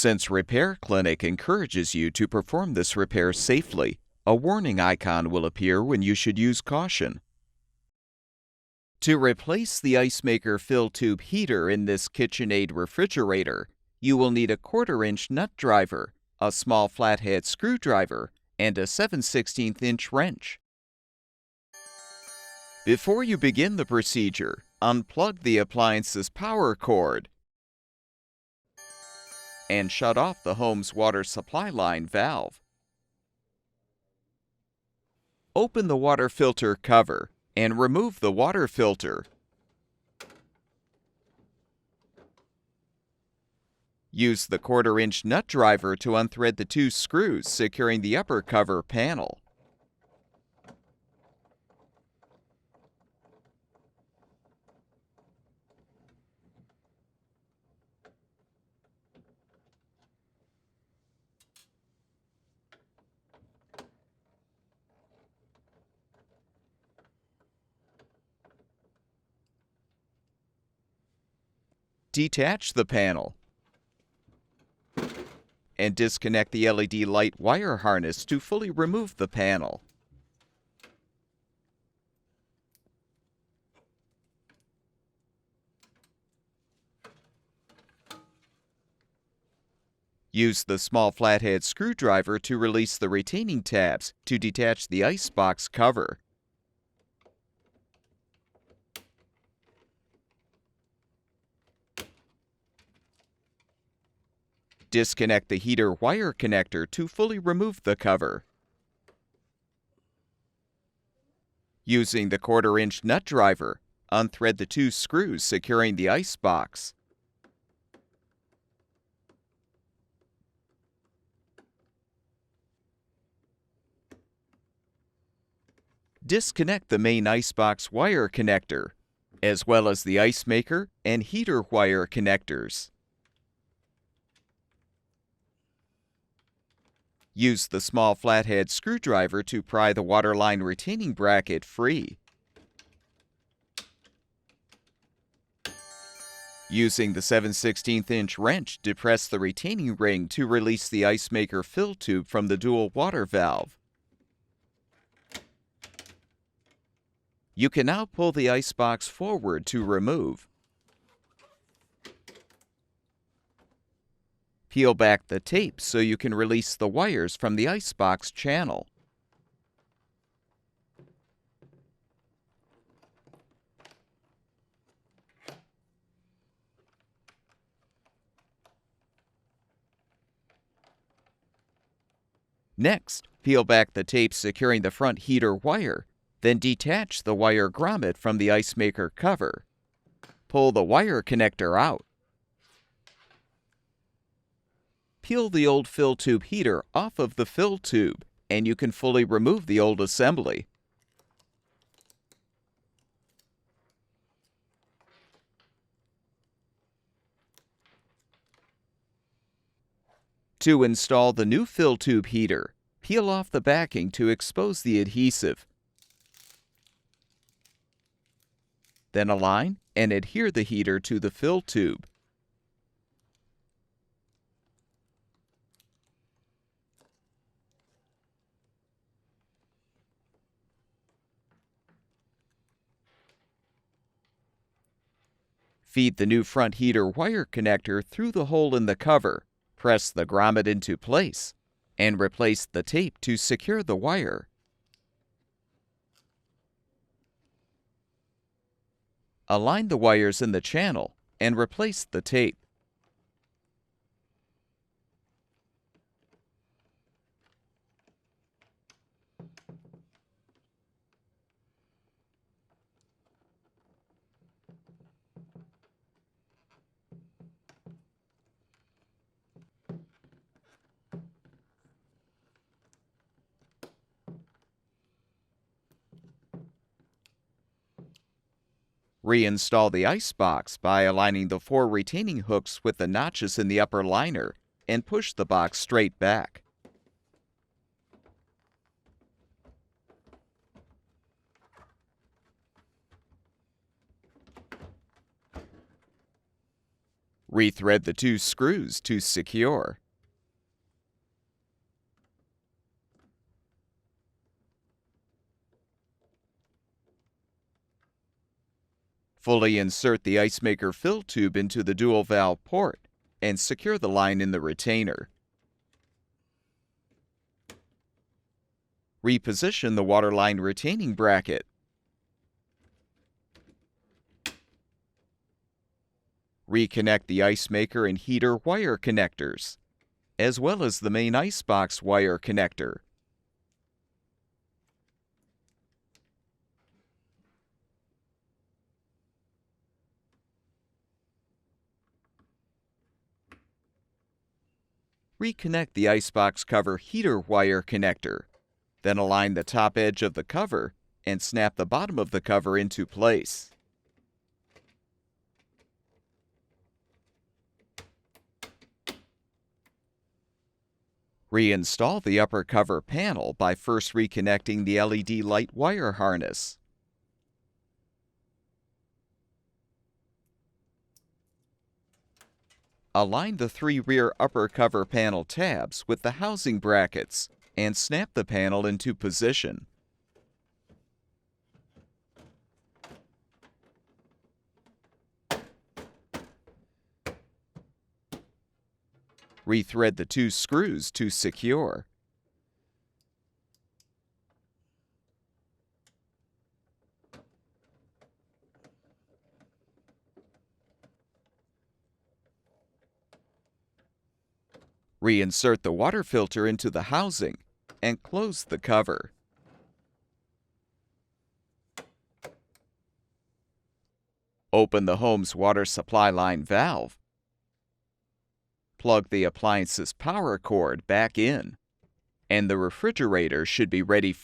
Since Repair Clinic encourages you to perform this repair safely, a warning icon will appear when you should use caution. To replace the ice maker fill tube heater in this KitchenAid refrigerator, you will need a 1/4-inch nut driver, a small flathead screwdriver, and a 7/16" wrench. Before you begin the procedure, unplug the appliance's power cord and shut off the home's water supply line valve. Open the water filter cover and remove the water filter. Use the 1/4-inch nut driver to unthread the 2 screws securing the upper cover panel. Detach the panel and disconnect the LED light wire harness to fully remove the panel. Use the small flathead screwdriver to release the retaining tabs to detach the icebox cover. Disconnect the heater wire connector to fully remove the cover. Using the 1/4-inch nut driver, unthread the 2 screws securing the icebox. Disconnect the main icebox wire connector, as well as the ice maker and heater wire connectors. Use the small flathead screwdriver to pry the waterline retaining bracket free. Using the 7/16" wrench, depress the retaining ring to release the ice maker fill tube from the dual water valve. You can now pull the icebox forward to remove. Peel back the tape so you can release the wires from the icebox channel. Next, peel back the tape securing the front heater wire, then detach the wire grommet from the ice maker cover. Pull the wire connector out. Peel the old fill tube heater off of the fill tube, and you can fully remove the old assembly. To install the new fill tube heater, peel off the backing to expose the adhesive. Then align and adhere the heater to the fill tube. Feed the new front heater wire connector through the hole in the cover, press the grommet into place, and replace the tape to secure the wire. Align the wires in the channel and replace the tape. Reinstall the icebox by aligning the 4 retaining hooks with the notches in the upper liner and push the box straight back. Rethread the 2 screws to secure. Fully insert the ice maker fill tube into the dual valve port and secure the line in the retainer. Reposition the waterline retaining bracket. Reconnect the ice maker and heater wire connectors, as well as the main icebox wire connector. Reconnect the icebox cover heater wire connector. Then align the top edge of the cover and snap the bottom of the cover into place. Reinstall the upper cover panel by first reconnecting the LED light wire harness. Align the 3 rear upper cover panel tabs with the housing brackets and snap the panel into position. Rethread the 2 screws to secure. Reinsert the water filter into the housing and close the cover. Open the home's water supply line valve. Plug the appliance's power cord back in, and the refrigerator should be ready for